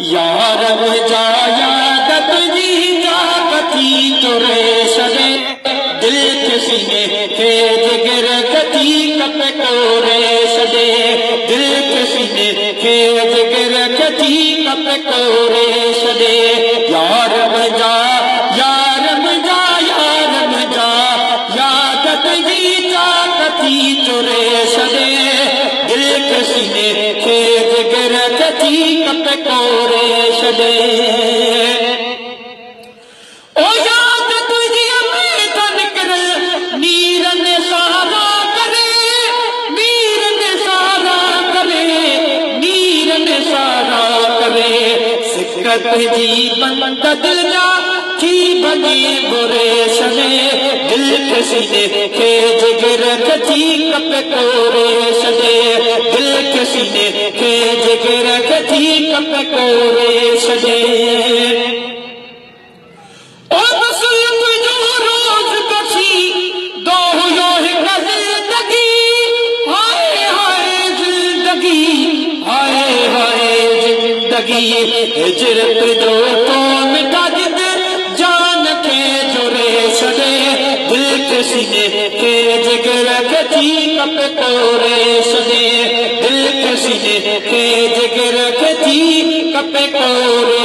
यार जाया तुझी ताकती तुरे सदे दिल किसी के जिगर कती कप कोरे सदे दिल किसी के जिगर कती कप कोरे सदे यार मजा यार मजा यार मजा याद तुझी ताकती तुरे सदे दिल किसी के जिगर कती कप कोरे सदे ओ याद तुझी में तो निकल नीर ने सहारा करे नीर ने सहारा करे नीर ने सहारा करे सिकत जी बंद दिल जा की बने बुरे सने दिल किसी के जिगर कती कप कोरे सने दिल किसी के जिगर कती कप कोरे सने ओ मुसलम जो रोज बची दो यो हिक जिंदगी हाय हाय जिंदगी हाय हाय जिंदगी हिजरत दो तो मिटा जिद जान के जुरे सदे दिल किसी के जिगर कती कप कोरे सदे दिल किसी के जिगर कती कप कोरे